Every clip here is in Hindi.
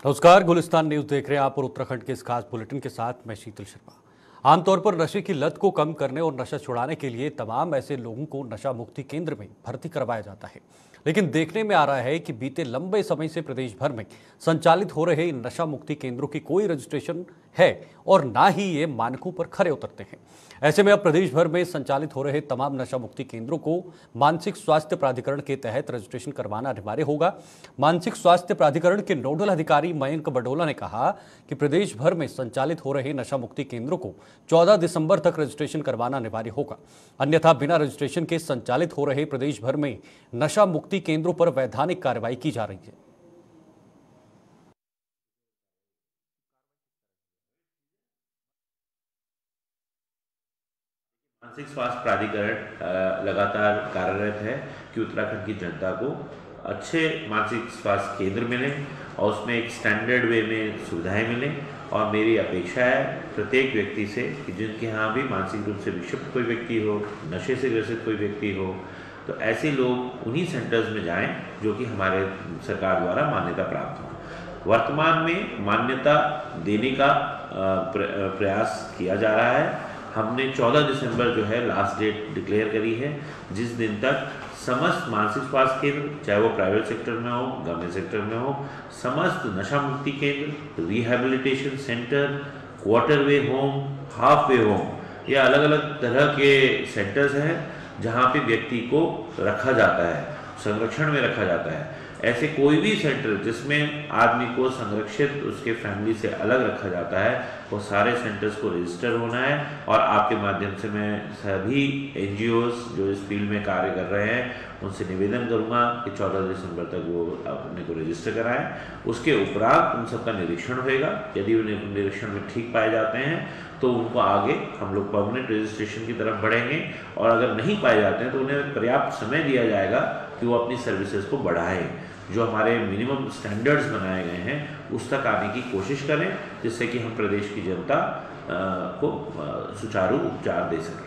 नमस्कार, गुलिस्तान न्यूज देख रहे हैं आप और उत्तराखंड के इस खास बुलेटिन के साथ मैं शीतल शर्मा। आमतौर पर नशे की लत को कम करने और नशा छुड़ाने के लिए तमाम ऐसे लोगों को नशा मुक्ति केंद्र में भर्ती करवाया जाता है। लेकिन देखने में आ रहा है कि बीते लंबे समय से प्रदेश भर में संचालित हो रहे इन नशा मुक्ति केंद्रों की कोई रजिस्ट्रेशन है और ना ही ये मानकों पर खरे उतरते हैं। ऐसे में अब प्रदेश भर में संचालित हो रहे तमाम नशा मुक्ति केंद्रों को मानसिक स्वास्थ्य प्राधिकरण के तहत रजिस्ट्रेशन करवाना अनिवार्य होगा। मानसिक स्वास्थ्य प्राधिकरण के नोडल अधिकारी मयंक बडोला ने कहा कि प्रदेश भर में संचालित हो रहे नशा मुक्ति केंद्रों को 14 दिसंबर तक रजिस्ट्रेशन करवाना अनिवार्य होगा, अन्यथा बिना रजिस्ट्रेशन के संचालित हो रहे प्रदेश भर में नशा मुक्ति केंद्रों पर वैधानिक कार्रवाई की जा रही है। मानसिक स्वास्थ्य प्राधिकरण लगातार कार्यरत है कि उत्तराखंड की जनता को अच्छे मानसिक स्वास्थ्य केंद्र मिलें और उसमें एक स्टैंडर्ड वे में सुविधाएं मिलें। और मेरी अपेक्षा है प्रत्येक व्यक्ति से कि जिनके यहाँ भी मानसिक रूप से विक्षिप्त कोई व्यक्ति हो, नशे से ग्रसित कोई व्यक्ति हो, तो ऐसे लोग उन्हीं सेंटर्स में जाएं जो कि हमारे सरकार द्वारा मान्यता प्राप्त हो। वर्तमान में मान्यता देने का प्रयास किया जा रहा है। हमने 14 दिसंबर जो है लास्ट डेट डिक्लेयर करी है, जिस दिन तक समस्त मानसिक स्वास्थ्य केंद्र, चाहे वो प्राइवेट सेक्टर में हो, गवर्नमेंट सेक्टर में हो, समस्त नशा मुक्ति केंद्र, रिहैबिलिटेशन सेंटर, क्वार्टर वे होम, हाफ वे होम, ये अलग अलग तरह के सेंटर्स हैं जहाँ पे व्यक्ति को रखा जाता है, संरक्षण में रखा जाता है। ऐसे कोई भी सेंटर जिसमें आदमी को संरक्षित उसके फैमिली से अलग रखा जाता है, वो सारे सेंटर्स को रजिस्टर होना है। और आपके माध्यम से मैं सभी एनजीओस जो इस फील्ड में कार्य कर रहे हैं उनसे निवेदन करूंगा कि 14 दिसंबर तक वो अपने को रजिस्टर कराएं। उसके उपरांत उन सबका निरीक्षण होगा। यदि उन्हें निरीक्षण में ठीक पाए जाते हैं तो उनको आगे हम लोग परमानेंट रजिस्ट्रेशन की तरफ बढ़ेंगे, और अगर नहीं पाए जाते हैं तो उन्हें पर्याप्त समय दिया जाएगा कि वो अपनी सर्विसेज को बढ़ाएं। जो हमारे मिनिमम स्टैंडर्ड्स बनाए गए हैं उस तक आने की कोशिश करें, जिससे कि हम प्रदेश की जनता को सुचारू उपचार दे सकें।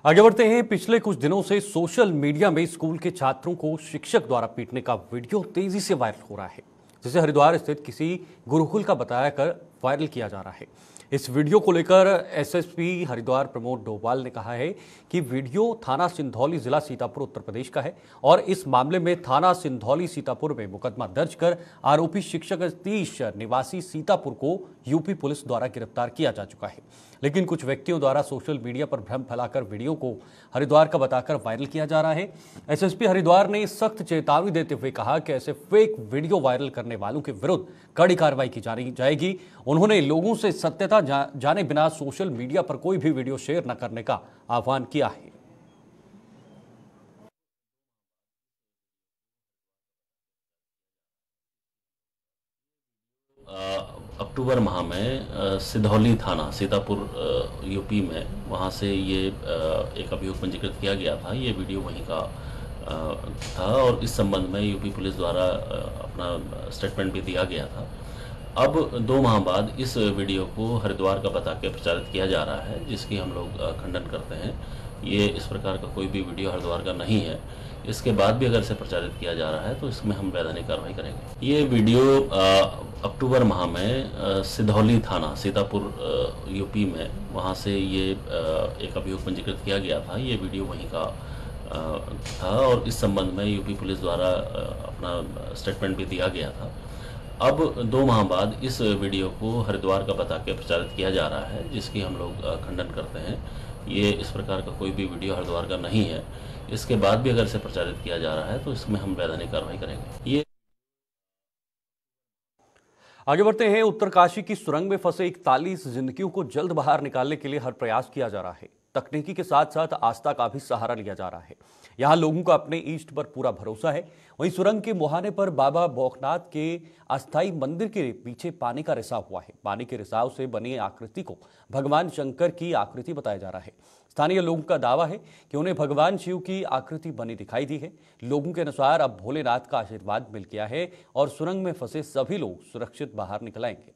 आगे बढ़ते हैं। पिछले कुछ दिनों से सोशल मीडिया में स्कूल के छात्रों को शिक्षक द्वारा पीटने का वीडियो तेजी से वायरल हो रहा है, जिसे हरिद्वार स्थित किसी गुरुकुल का बताया कर वायरल किया जा रहा है। इस वीडियो को लेकर एसएसपी हरिद्वार प्रमोद डोभाल ने कहा है कि वीडियो थाना सिंधौली जिला सीतापुर उत्तर प्रदेश का है और इस मामले में थाना सिंधौली सीतापुर में मुकदमा दर्ज कर आरोपी शिक्षक सतीश निवासी सीतापुर को यूपी पुलिस द्वारा गिरफ्तार किया जा चुका है। लेकिन कुछ व्यक्तियों द्वारा सोशल मीडिया पर भ्रम फैलाकर वीडियो को हरिद्वार का बताकर वायरल किया जा रहा है। एसएसपी हरिद्वार ने सख्त चेतावनी देते हुए कहा कि ऐसे फेक वीडियो वायरल करने वालों के विरुद्ध कड़ी कार्रवाई की जाएगी। उन्होंने लोगों से सत्यता जाने बिना सोशल मीडिया पर कोई भी वीडियो शेयर न करने का आह्वान किया है। अक्टूबर माह में सिधौली थाना सीतापुर यूपी में वहाँ से ये एक अभियोग पंजीकृत किया गया था। ये वीडियो वहीं का था और इस संबंध में यूपी पुलिस द्वारा अपना स्टेटमेंट भी दिया गया था। अब 2 माह बाद इस वीडियो को हरिद्वार का बता के प्रचारित किया जा रहा है, जिसकी हम लोग खंडन करते हैं। ये इस प्रकार का कोई भी वीडियो हरिद्वार का नहीं है। इसके बाद भी अगर इसे प्रचारित किया जा रहा है तो इसमें हम वैधानिक कार्रवाई करेंगे। ये वीडियो अक्टूबर माह में सिधौली थाना सीतापुर यूपी में वहाँ से ये एक अभियोग पंजीकृत किया गया था। ये वीडियो वहीं का था और इस संबंध में यूपी पुलिस द्वारा अपना स्टेटमेंट भी दिया गया था। अब 2 माह बाद इस वीडियो को हरिद्वार का बता के प्रचारित किया जा रहा है, जिसकी हम लोग खंडन करते हैं। ये इस प्रकार का कोई भी वीडियो हरिद्वार का नहीं है। इसके बाद भी अगर इसे प्रचारित किया जा रहा है तो इसमें हम वैधानिक कार्रवाई करेंगे। ये आगे बढ़ते हैं। उत्तरकाशी की सुरंग में फंसे 41 जिंदगियों को जल्द बाहर निकालने के लिए हर प्रयास किया जा रहा है। तकनीकी के साथ साथ आस्था का भी सहारा लिया जा रहा है। यहां लोगों का अपने ईष्ट पर पूरा भरोसा है। वहीं सुरंग के मुहाने पर बाबा भौकनाथ के अस्थायी मंदिर के पीछे पानी का रिसाव हुआ है। पानी के रिसाव से बनी आकृति को भगवान शंकर की आकृति बताया जा रहा है। स्थानीय लोगों का दावा है कि उन्हें भगवान शिव की आकृति बनी दिखाई दी है। लोगों के अनुसार अब भोलेनाथ का आशीर्वाद मिल गया है और सुरंग में फंसे सभी लोग सुरक्षित बाहर निकल आएंगे।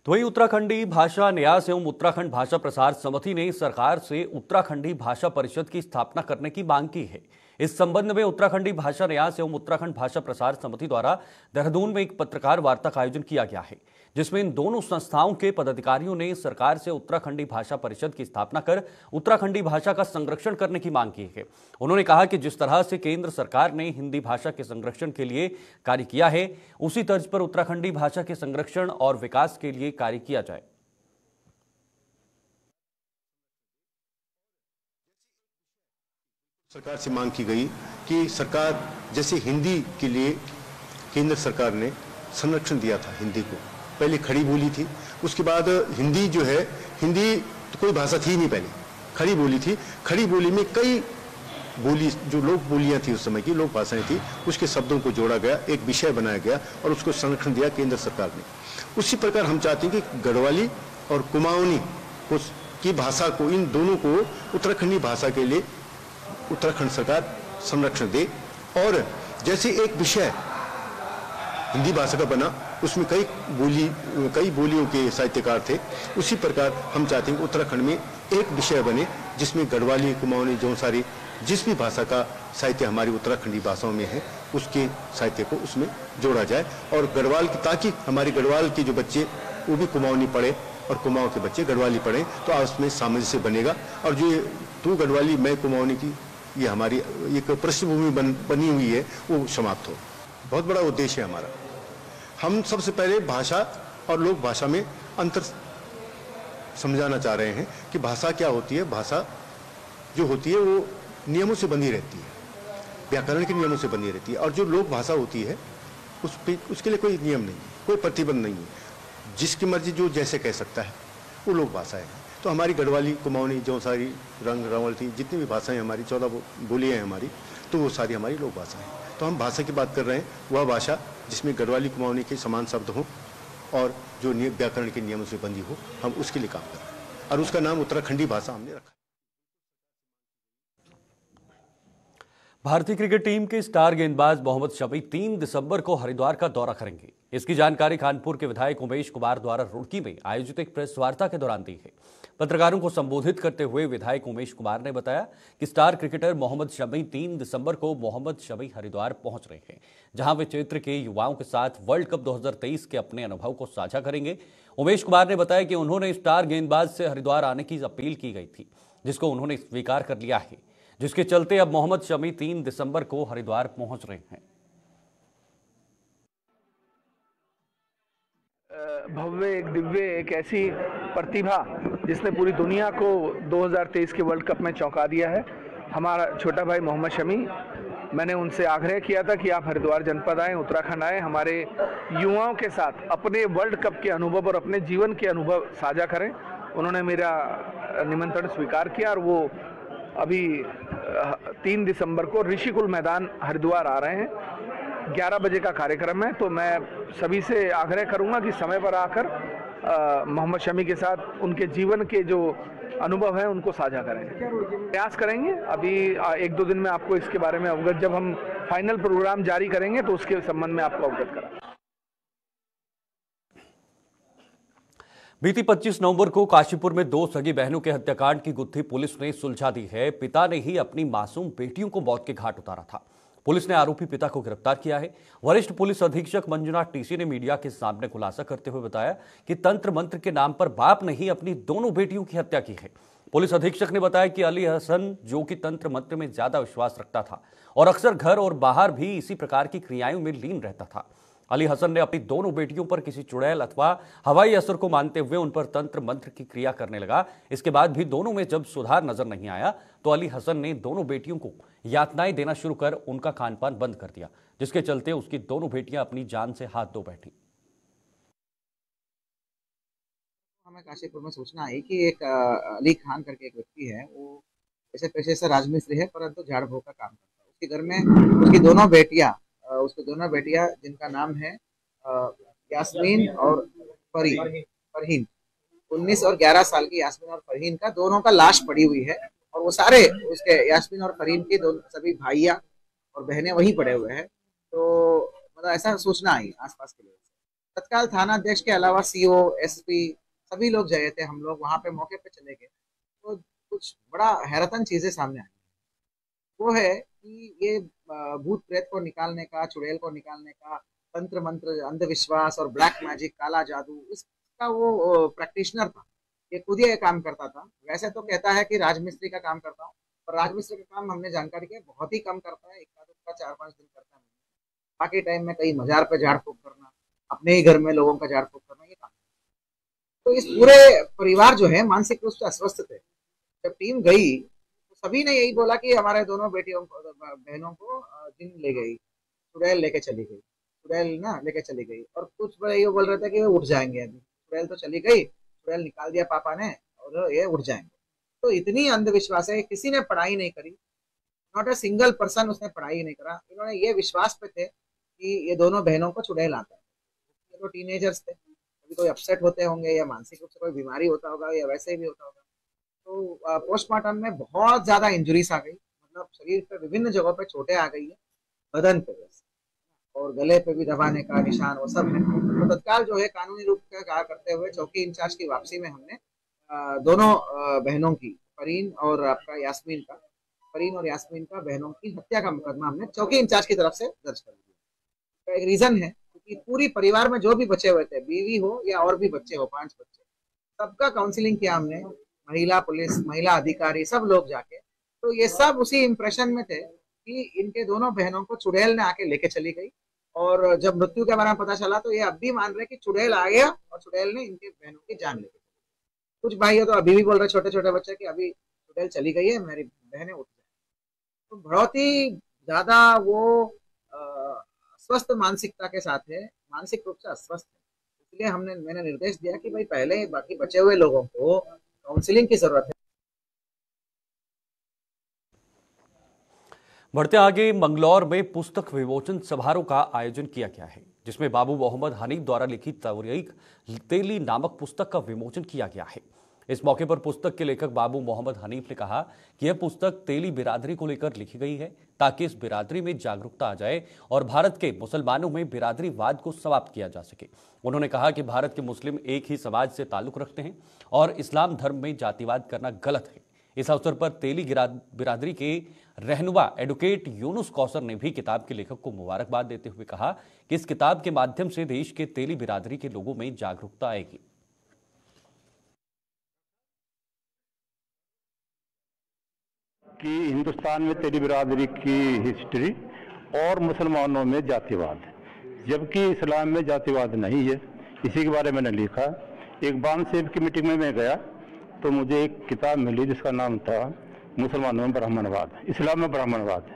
तो वहीं उत्तराखंडी भाषा न्यास एवं उत्तराखंड भाषा प्रसार समिति ने सरकार से उत्तराखंडी भाषा परिषद की स्थापना करने की मांग की है। इस संबंध में उत्तराखंडी भाषा न्यास एवं उत्तराखंड भाषा प्रसार समिति द्वारा देहरादून में एक पत्रकार वार्ता का आयोजन किया गया है, जिसमें इन दोनों संस्थाओं के पदाधिकारियों ने सरकार से उत्तराखंडी भाषा परिषद की स्थापना कर उत्तराखंडी भाषा का संरक्षण करने की मांग की है। उन्होंने कहा कि जिस तरह से केंद्र सरकार ने हिंदी भाषा के संरक्षण के लिए कार्य किया है, उसी तर्ज पर उत्तराखंडी भाषा के संरक्षण और विकास के लिए कार्य किया जाए। सरकार से मांग की गई कि सरकार जैसे हिंदी के लिए केंद्र सरकार ने संरक्षण दिया था, हिंदी को पहले खड़ी बोली थी, उसके बाद हिंदी जो है, हिंदी तो कोई भाषा थी नहीं, पहले खड़ी बोली थी। खड़ी बोली में कई बोली जो लोक बोलियां थी, उस समय की लोक भाषाएं थी, उसके शब्दों को जोड़ा गया, एक विषय बनाया गया और उसको संरक्षण दिया केंद्र सरकार ने। उसी प्रकार हम चाहते हैं कि गढ़वाली और कुमाऊनी की भाषा को, इन दोनों को उत्तराखंडी भाषा के लिए उत्तराखंड सरकार संरक्षण दे। और जैसे एक विषय हिंदी भाषा का बना, उसमें कई बोलियों के साहित्यकार थे, उसी प्रकार हम चाहते हैं कि उत्तराखंड में एक विषय बने जिसमें गढ़वाली, कुमाऊनी, जौनसारी, जिस भी भाषा का साहित्य हमारी उत्तराखंडी भाषाओं में है, उसके साहित्य को उसमें जोड़ा जाए। और गढ़वाल की, ताकि हमारे गढ़वाल के जो बच्चे वो भी कुमाऊनी पढ़े और कुमाऊं के बच्चे गढ़वाली पढ़ें, तो आपस में सामंजस्य बनेगा। और जो तू गढ़वाली मैं कुमाऊनी की ये हमारी एक पृष्ठभूमि बनी हुई है, वो समाप्त हो। बहुत बड़ा उद्देश्य है हमारा। हम सबसे पहले भाषा और लोक भाषा में अंतर समझाना चाह रहे हैं कि भाषा क्या होती है। भाषा जो होती है वो नियमों से बंधी रहती है, व्याकरण के नियमों से बंधी रहती है। और जो लोक भाषा होती है उसके लिए कोई नियम नहीं, कोई प्रतिबंध नहीं है, जिसकी मर्जी जो जैसे कह सकता है, वो लोक भाषा है। तो हमारी गढ़वाली, कुमाऊनी, जौनसारी, रंग, रावलती, जितनी भी भाषाएं हमारी 14 बोलियां हैं हमारी, तो वो सारी हमारी लोक भाषा है। तो हम भाषा की बात कर रहे हैं, वह भाषा जिसमें गढ़वाली, कुमाऊनी के समान शब्द हों और जो व्याकरण के नियमों से बंधी हो, हम उसके लिए काम कर रहे हैं और उसका नाम उत्तराखंडी भाषा हमने रखा। भारतीय क्रिकेट टीम के स्टार गेंदबाज मोहम्मद शमी 3 दिसंबर को हरिद्वार का दौरा करेंगे। इसकी जानकारी कानपुर के विधायक उमेश कुमार द्वारा रुड़की में आयोजित एक प्रेस वार्ता के दौरान दी है। पत्रकारों को संबोधित करते हुए विधायक उमेश कुमार ने बताया कि स्टार क्रिकेटर मोहम्मद शमी 3 दिसंबर को मोहम्मद शमी हरिद्वार पहुंच रहे हैं, जहां वे क्षेत्र के युवाओं के साथ वर्ल्ड कप 2023 के अपने अनुभव को साझा करेंगे। उमेश कुमार ने बताया कि उन्होंने स्टार गेंदबाज से हरिद्वार आने की अपील की गई थी, जिसको उन्होंने स्वीकार कर लिया है, जिसके चलते अब मोहम्मद शमी 3 दिसंबर को हरिद्वार पहुंच रहे हैं। भव्य, एक दिव्य, एक ऐसी प्रतिभा जिसने पूरी दुनिया को 2023 के वर्ल्ड कप में चौंका दिया है, हमारा छोटा भाई मोहम्मद शमी। मैंने उनसे आग्रह किया था कि आप हरिद्वार जनपद आएँ, उत्तराखंड आएँ, हमारे युवाओं के साथ अपने वर्ल्ड कप के अनुभव और अपने जीवन के अनुभव साझा करें। उन्होंने मेरा निमंत्रण स्वीकार किया और वो अभी 3 दिसंबर को ऋषिकुल मैदान हरिद्वार आ रहे हैं। 11 बजे का कार्यक्रम है, तो मैं सभी से आग्रह करूंगा कि समय पर आकर मोहम्मद शमी के साथ उनके जीवन के जो अनुभव हैं उनको साझा करें। प्रयास करेंगे, अभी 1-2 दिन में आपको इसके बारे में अवगत, जब हम फाइनल प्रोग्राम जारी करेंगे तो उसके संबंध में आपको अवगत कराएंगे। बीती 25 नवंबर को काशीपुर में 2 सगी बहनों के हत्याकांड की गुत्थी पुलिस ने सुलझा दी है। पिता ने ही अपनी मासूम बेटियों को मौत के घाट उतारा था। पुलिस ने आरोपी पिता को गिरफ्तार किया है। वरिष्ठ पुलिस अधीक्षक मंजुनाथ टीसी ने मीडिया के सामने खुलासा करते हुए बताया कि तंत्र मंत्र के नाम पर बाप ने ही अपनी दोनों बेटियों की हत्या की है। पुलिस अधीक्षक ने बताया कि अली हसन, जो कि तंत्र मंत्र में ज्यादा विश्वास रखता था और अक्सर घर और बाहर भी इसी प्रकार की क्रियाओं में लीन रहता था, अली हसन ने अपनी दोनों बेटियों पर किसी चुड़ैल अथवा हवाई असर को मानते हुए उन पर तंत्र मंत्र की क्रिया करने लगा। इसके बाद भी दोनों में जब सुधार नजर नहीं आया तो अली हसन ने दोनों बेटियों को यातनाएं देना शुरू कर उनका खान पान बंद कर दिया, जिसके चलते उसकी दोनों बेटियां अपनी जान से हाथ धो बैठी। हमें काशीपुर में सूचना आई कि एक अली खान करके एक व्यक्ति है, वो ऐसे पेशे से राजमिस्त्री है, परंतु झाड़ फूक का काम करता है। उसके घर में उसकी दोनों बेटियां जिनका नाम है यास्मीन और फरहीन, 19 और 11 साल की यास्मीन और फरहीन का, दोनों का लाश पड़ी हुई है। और वो सारे उसके यास्मीन और फरहीन की सभी भाइयां और बहनें वहीं पड़े हुए हैं। तो मतलब ऐसा सूचना आई आसपास के लोगों से। तत्काल थाना अध्यक्ष के अलावा सीओ, एसपी सभी लोग गए थे। हम लोग वहां पे मौके पे चले गए तो कुछ बड़ा हैरतन चीजें सामने आई। वो है कि ये भूत प्रेत को निकालने का, चुड़ैल को निकालने का, तंत्र मंत्र, अंधविश्वास और ब्लैक मैजिक, काला जादू, इसका वो प्रैक्टिशनर था। ये खुद ही ये काम करता था। वैसे तो कहता है कि राजमिस्त्री का काम करता हूँ, पर राजमिस्त्री का काम हमने जानकारी के बहुत ही कम करता है। इक्का दुक्का 4-5 दिन करता है। बाकी टाइम में कहीं मजार पे झाड़ फूक करना, अपने ही घर में लोगों का झाड़ फूक करना, ये काम। तो इस पूरे परिवार जो है मानसिक रूप से अस्वस्थ थे। जब टीम गई तो सभी ने यही बोला कि हमारे दोनों बेटियों को, बहनों को जिन ले गई, चुड़ैल लेके चली गई, चुड़ैल ना लेके चली गई। और कुछ बड़े ये बोल रहे थे कि वो उठ जाएंगे, अभी चुड़ैल तो चली गई, चुड़ैल निकाल दिया पापा ने और ये उठ जाएंगे। तो इतनी अंधविश्वास है, किसी ने पढ़ाई नहीं करी, नॉट ए सिंगल पर्सन उसने पढ़ाई नहीं करा। इन्होंने ये विश्वास पे थे कि ये दोनों बहनों को चुड़ैल आता है। ये तो टीनेजर्स थे, कभी कोई अपसेट होते होंगे या मानसिक रूप से कोई बीमारी होता होगा या वैसे भी होता होगा। तो पोस्टमार्टम में बहुत ज्यादा इंजरीज आ गई, मतलब शरीर पे विभिन्न जगहों पे चोटें आ गई है, बदन पे और गले पे भी दबाने का निशान वो सब है। तो तत्काल जो है कानूनी रूप से कार्य करते हुए चौकी इंचार्ज की वापसी में हमने दोनों बहनों की, फरीन और आपका यास्मीन का, फरीन और यास्मीन का बहनों की हत्या का मुकदमा हमने चौकी इंचार्ज की तरफ से दर्ज कर दिया। एक रीजन है क्योंकि पूरी परिवार में जो भी बचे हुए थे, बीवी हो या और भी बच्चे हो, 5 बच्चे, सबका काउंसलिंग किया हमने, महिला पुलिस, महिला अधिकारी, सब लोग जाके। तो ये सब उसी इंप्रेशन में थे कि इनके दोनों बहनों को चुड़ैल ने आके लेके चली गई। और जब मृत्यु के बारे में पता चला तो ये अब भी मान रहे कि चुड़ैल आ गया और चुड़ैल ने इनके बहनों की जान ले गई। कुछ भाई तो अभी भी बोल रहे, छोटे छोटे बच्चे, कि अभी चुड़ैल चली गई है, मेरी बहनें उठ जाए। तो बहुत ही ज्यादा वो अस्वस्थ मानसिकता के साथ है, मानसिक रूप से अस्वस्थ है। इसलिए मैंने निर्देश दिया कि भाई पहले बाकी बचे हुए लोगों को काउंसलिंग की जरूरत है। बढ़ते आगे, मंगलौर में पुस्तक विमोचन समारोह का आयोजन किया गया है, जिसमें बाबू मोहम्मद हनीफ द्वारा लिखित तारीख तेली नामक पुस्तक का विमोचन किया गया है। इस मौके पर पुस्तक के लेखक बाबू मोहम्मद हनीफ ने कहा कि यह पुस्तक तेली बिरादरी को लेकर लिखी गई है ताकि इस बिरादरी में जागरूकता आ जाए और भारत के मुसलमानों में बिरादरीवाद को समाप्त किया जा सके। उन्होंने कहा कि भारत के मुस्लिम एक ही समाज से ताल्लुक रखते हैं और इस्लाम धर्म में जातिवाद करना गलत है। इस अवसर पर तेली बिरादरी के रहनुमा एडवोकेट यूनुस कौसर ने भी किताब के लेखक को मुबारकबाद देते हुए कहा कि इस किताब के माध्यम से देश के तेली बिरादरी के लोगों में जागरूकता आएगी। कि हिंदुस्तान में तेली बिरादरी की हिस्ट्री और मुसलमानों में जातिवाद, जबकि इस्लाम में जातिवाद नहीं है। इसी के बारे में मैंने लिखा। एक बान सेब की मीटिंग में मैं गया तो मुझे एक किताब मिली जिसका नाम था मुसलमानों में ब्राह्मणवाद, इस्लाम में ब्राह्मणवाद।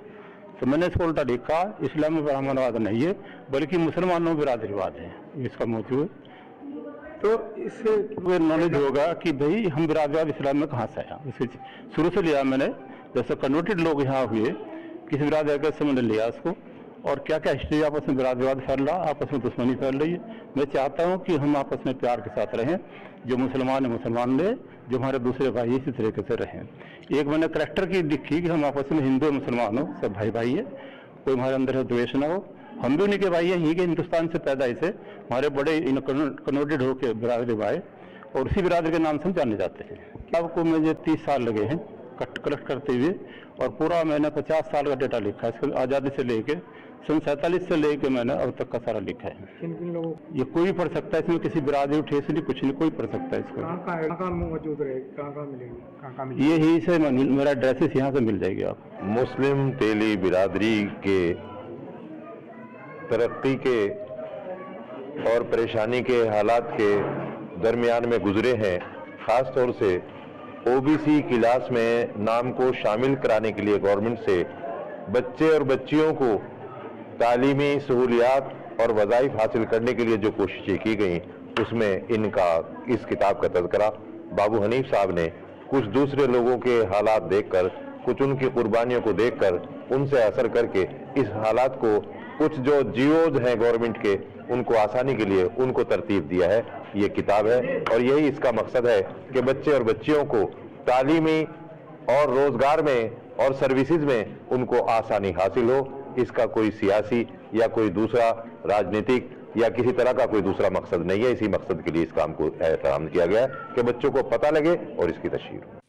तो मैंने इसको उल्टा लिखा, इस्लाम में ब्राह्मणवाद नहीं है बल्कि मुसलमानों में बिरादरीवाद है, इसका मौजू है। तो इससे नॉलेज होगा कि भाई हम बिरादरीवाद इस्लाम में कहाँ से आया। इसे शुरू से लिया मैंने, जैसे कन्वर्टेड लोग यहाँ हुए, किसी बिरादरी से मैंने लिया उसको, और क्या क्या हिस्ट्री आपस में बिरादरीवाद फैल रहा, आपस में दुश्मनी फैल रही है। मैं चाहता हूँ कि हम आपस में प्यार के साथ रहें, जो मुसलमान है मुसलमान रहे, जो हमारे दूसरे भाई इसी तरीके से रहें। एक मैंने करैक्टर की लिखी कि हम आपस में हिंदू मुसलमान हो, सब भाई भाई है, कोई हमारे अंदर द्वेष ना हो। हम भी उन्हीं के भाई हैं, यहीं के हिंदुस्तान से पैदा से हमारे बड़े कन्वर्टेड होकर बिरादरी भाई और उसी बिरादरी के नाम से हम जाने जाते हैं। आपको मुझे 30 साल लगे हैं कलेक्ट करते हुए, और पूरा मैंने 50 साल का डेटा लिखा है इसको, आज़ादी से लेके सन 47 से लेके मैंने अब तक का सारा लिखा है। किन लोगों, ये कोई भी पढ़ सकता है, इसमें किसी बिरादरी ठेस नहीं, कुछ नहीं, कोई पढ़ सकता है इसको। कहाँ मौजूद रहेगी, कहाँ मिलेगी, कहाँ मिलेगी? यही से मेरा एड्रेस यहाँ से मिल जाएगी आप। मुस्लिम तेली बिरादरी के तरक्की के और परेशानी के हालात के दरमियान में गुजरे हैं। ख़ास तौर से ओबीसी क्लास में नाम को शामिल कराने के लिए गवर्नमेंट से बच्चे और बच्चियों को तालीमी सहूलियात और वज़ाइफ हासिल करने के लिए जो कोशिशें की गई, उसमें इनका इस किताब का तज़किरा बाबू हनीफ साहब ने कुछ दूसरे लोगों के हालात देखकर, कुछ उनकी कुर्बानियों को देखकर, उनसे असर करके इस हालात को कुछ जो जीओज हैं गवर्नमेंट के, उनको आसानी के लिए उनको तरतीब दिया है ये किताब है। और यही इसका मकसद है कि बच्चे और बच्चियों को तालीमी और रोजगार में और सर्विसेज में उनको आसानी हासिल हो। इसका कोई सियासी या कोई दूसरा राजनीतिक या किसी तरह का कोई दूसरा मकसद नहीं है। इसी मकसद के लिए इस काम को एहतराम किया गया है कि बच्चों को पता लगे और इसकी तशहीर हो।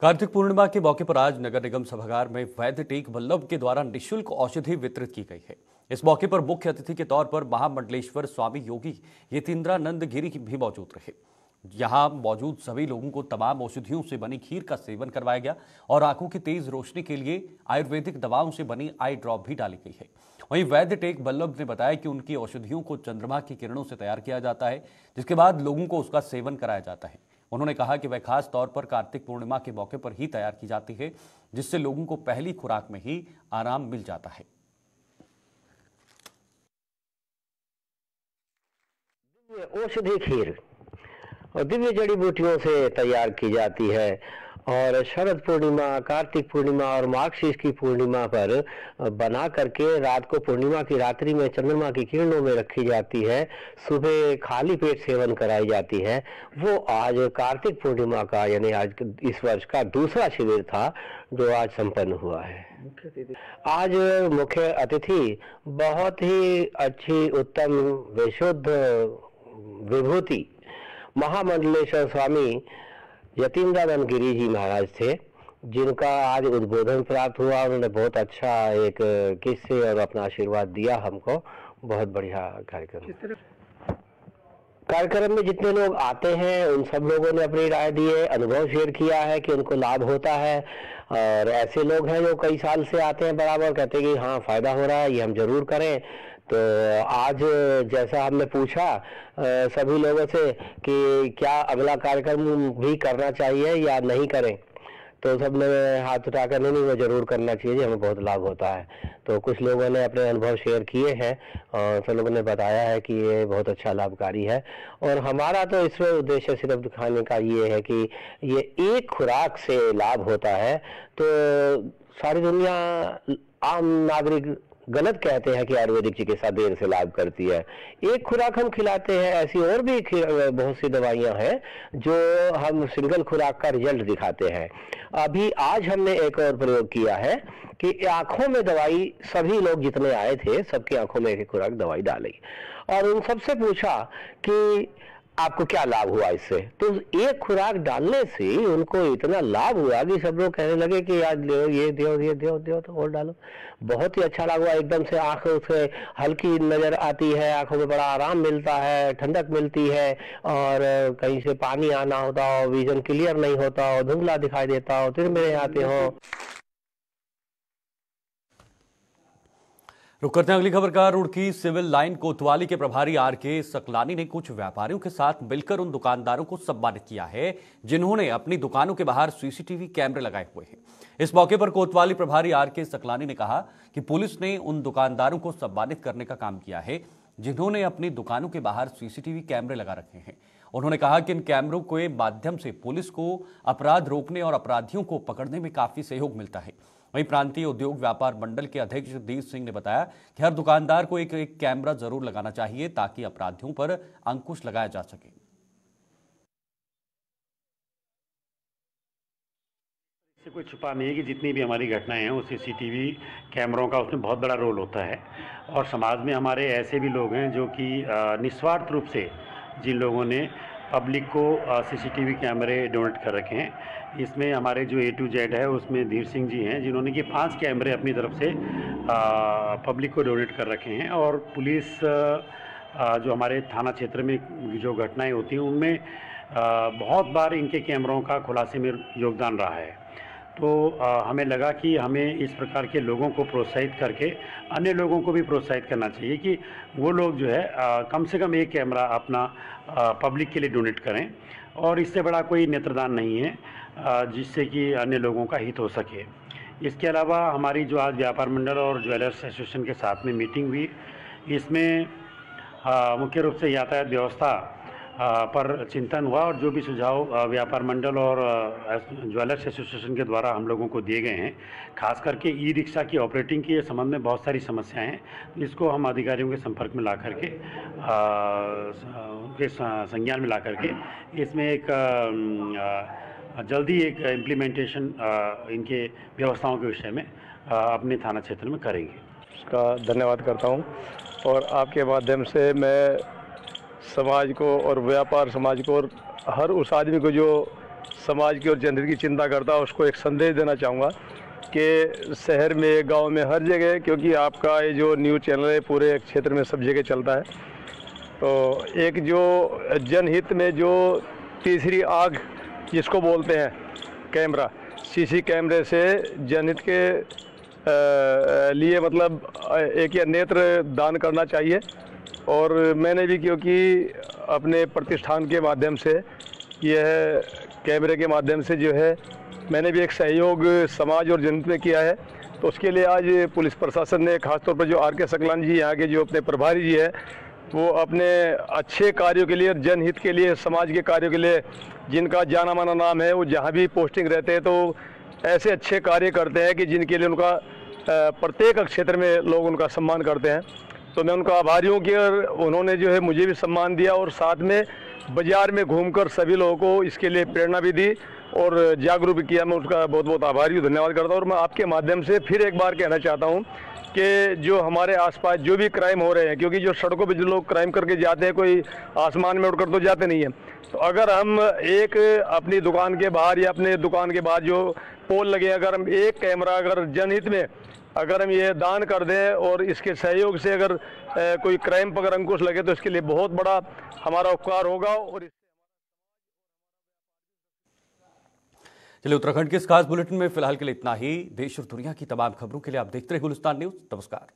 कार्तिक पूर्णिमा के मौके पर आज नगर निगम सभागार में वैद्य टेक बल्लभ के द्वारा निःशुल्क औषधि वितरित की गई है। इस मौके पर मुख्य अतिथि के तौर पर महामंडलेश्वर स्वामी योगी यतीन्द्रानंद गिरी भी मौजूद रहे। यहां मौजूद सभी लोगों को तमाम औषधियों से बनी खीर का सेवन करवाया गया और आंखों की तेज रोशनी के लिए आयुर्वेदिक दवाओं से बनी आई ड्रॉप भी डाली गई है। वहीं वैद्य टेक बल्लभ ने बताया कि उनकी औषधियों को चंद्रमा की किरणों से तैयार किया जाता है, जिसके बाद लोगों को उसका सेवन कराया जाता है। उन्होंने कहा कि वह खास तौर पर कार्तिक पूर्णिमा के मौके पर ही तैयार की जाती है, जिससे लोगों को पहली खुराक में ही आराम मिल जाता है। औषधि खीर और दिव्य जड़ी बूटियों से तैयार की जाती है और शरद पूर्णिमा, कार्तिक पूर्णिमा और मार्गशीर्ष की पूर्णिमा पर बना करके रात को पूर्णिमा की रात्रि में चंद्रमा की किरणों में रखी जाती है। सुबह खाली पेट सेवन कराई जाती है। वो आज कार्तिक पूर्णिमा का यानी आज इस वर्ष का दूसरा शिविर था जो आज संपन्न हुआ है। आज मुख्य अतिथि बहुत ही अच्छी उत्तम विशुद्ध विभूति महामंडलेश्वर स्वामी यतीन्द्रानंद गिरी जी महाराज थे, जिनका आज उद्बोधन प्राप्त हुआ। उन्होंने बहुत अच्छा एक किस्से और अपना आशीर्वाद दिया हमको। बहुत बढ़िया कार्यक्रम में जितने लोग आते हैं उन सब लोगों ने अपनी राय दी है, अनुभव शेयर किया है कि उनको लाभ होता है। और ऐसे लोग हैं जो कई साल से आते हैं बराबर, कहते हैं कि हाँ फायदा हो रहा है, ये हम जरूर करें। तो आज जैसा हमने पूछा सभी लोगों से कि क्या अगला कार्यक्रम भी करना चाहिए या नहीं करें, तो सब ने हाथ उठाकर नहीं वो जरूर करना चाहिए, हमें बहुत लाभ होता है। तो कुछ लोगों ने अपने अनुभव शेयर किए हैं और सब लोगों ने बताया है कि ये बहुत अच्छा लाभकारी है। और हमारा तो इसमें उद्देश्य सिर्फ दिखाने का ये है कि ये एक खुराक से लाभ होता है। तो सारी दुनिया आम नागरिक गलत कहते हैं कि आयुर्वेदिक चिकित्सा देर से लाभ करती है। एक खुराक हम खिलाते हैं, ऐसी और भी बहुत सी दवाइयां हैं जो हम सिंगल खुराक का रिजल्ट दिखाते हैं। अभी आज हमने एक और प्रयोग किया है कि आंखों में दवाई, सभी लोग जितने आए थे सबकी आंखों में एक खुराक दवाई डाली और उन सबसे पूछा कि आपको क्या लाभ हुआ इससे। तो एक खुराक डालने से उनको इतना लाभ हुआ कि सब लोग कहने लगे कि आज ले ये दो तो और डालो। बहुत ही अच्छा लाभ हुआ। एकदम से आंखों से हल्की नजर आती है, आंखों में बड़ा आराम मिलता है, ठंडक मिलती है और कहीं से पानी आना होता हो, विजन क्लियर नहीं होता हो, धुंधला दिखाई देता हो, तिरमिरे आते हो। रुक करते हैं अगली खबर का। रुड़की सिविल लाइन कोतवाली के प्रभारी आर.के. सकलानी ने कुछ व्यापारियों के साथ मिलकर उन दुकानदारों को सम्मानित किया है जिन्होंने अपनी दुकानों के बाहर सीसीटीवी कैमरे लगाए हुए हैं। इस मौके पर कोतवाली प्रभारी आर.के. सकलानी ने कहा कि पुलिस ने उन दुकानदारों को सम्मानित करने का काम किया है जिन्होंने अपनी दुकानों के बाहर सीसीटीवी कैमरे लगा रखे हैं। उन्होंने कहा कि इन कैमरों के माध्यम से पुलिस को अपराध रोकने और अपराधियों को पकड़ने में काफी सहयोग मिलता है। वहीं प्रांतीय उद्योग व्यापार मंडल के अध्यक्ष धीर सिंह ने बताया कि हर दुकानदार को एक कैमरा जरूर लगाना चाहिए ताकि अपराधियों पर अंकुश लगाया जा सके। इससे कोई छुपा नहीं है कि जितनी भी हमारी घटनाएं हैं वो सीसीटीवी कैमरों का उसमें बहुत बड़ा रोल होता है। और समाज में हमारे ऐसे भी लोग हैं जो कि निस्वार्थ रूप से जिन लोगों ने पब्लिक को सीसीटीवी कैमरे डोनेट कर रखे हैं। इसमें हमारे जो A to Z है उसमें धीर सिंह जी हैं जिन्होंने कि 5 कैमरे अपनी तरफ से पब्लिक को डोनेट कर रखे हैं। और पुलिस जो हमारे थाना क्षेत्र में जो घटनाएं होती हैं उनमें बहुत बार इनके कैमरों का खुलासे में योगदान रहा है। तो हमें लगा कि हमें इस प्रकार के लोगों को प्रोत्साहित करके अन्य लोगों को भी प्रोत्साहित करना चाहिए कि वो लोग जो है कम से कम एक कैमरा अपना पब्लिक के लिए डोनेट करें। और इससे बड़ा कोई नेत्रदान नहीं है जिससे कि अन्य लोगों का हित हो सके। इसके अलावा हमारी जो आज व्यापार मंडल और ज्वेलर्स एसोसिएशन के साथ में मीटिंग हुई, इसमें मुख्य रूप से यातायात व्यवस्था पर चिंतन हुआ और जो भी सुझाव व्यापार मंडल और ज्वेलर्स एसोसिएशन के द्वारा हम लोगों को दिए गए हैं, खास करके ई रिक्शा की ऑपरेटिंग के संबंध में बहुत सारी समस्याएं हैं, इसको हम अधिकारियों के संपर्क में ला करके उनके संज्ञान में ला करके इसमें एक जल्दी एक इम्प्लीमेंटेशन इनके व्यवस्थाओं के विषय में अपने थाना क्षेत्र में करेंगे। उसका धन्यवाद करता हूँ और आपके माध्यम से मैं समाज को और व्यापार समाज को और हर उस आदमी को जो समाज की और जनहित की चिंता करता है उसको एक संदेश देना चाहूँगा कि शहर में, गांव में, हर जगह, क्योंकि आपका ये जो न्यूज़ चैनल है पूरे क्षेत्र में सब जगह चलता है, तो एक जो जनहित में जो तीसरी आग जिसको बोलते हैं कैमरा, सीसी कैमरे से जनहित के लिए मतलब एक या नेत्र दान करना चाहिए। और मैंने भी क्योंकि अपने प्रतिष्ठान के माध्यम से यह कैमरे के माध्यम से जो है मैंने भी एक सहयोग समाज और जनहित में किया है, तो उसके लिए आज पुलिस प्रशासन ने खासतौर पर जो RK सकलान जी यहाँ के जो अपने प्रभारी जी हैं वो अपने अच्छे कार्यों के लिए और जनहित के लिए, समाज के कार्यों के लिए, जिनका जाना माना नाम है, वो जहाँ भी पोस्टिंग रहते हैं तो ऐसे अच्छे कार्य करते हैं कि जिनके लिए उनका प्रत्येक क्षेत्र में लोग उनका सम्मान करते हैं। तो मैं उनका आभारी हूँ कि उन्होंने जो है मुझे भी सम्मान दिया और साथ में बाज़ार में घूमकर सभी लोगों को इसके लिए प्रेरणा भी दी और जागरूक भी किया। मैं उसका बहुत बहुत आभारी हूँ, धन्यवाद करता हूँ। और मैं आपके माध्यम से फिर एक बार कहना चाहता हूँ कि जो हमारे आसपास जो भी क्राइम हो रहे हैं, क्योंकि जो सड़कों पे जो लोग क्राइम करके जाते हैं कोई आसमान में उड़कर तो जाते नहीं हैं, तो अगर हम एक अपनी दुकान के बाहर या अपने दुकान के बाहर जो पोल लगे, अगर हम एक कैमरा अगर जनहित में अगर हम ये दान कर दें और इसके सहयोग से अगर कोई क्राइम पर अंकुश लगे तो इसके लिए बहुत बड़ा हमारा उपकार होगा। और चलिए, उत्तराखंड के इस खास बुलेटिन में फिलहाल के लिए इतना ही। देश और दुनिया की तमाम खबरों के लिए आप देखते रहे गुलिस्तान न्यूज़। नमस्कार।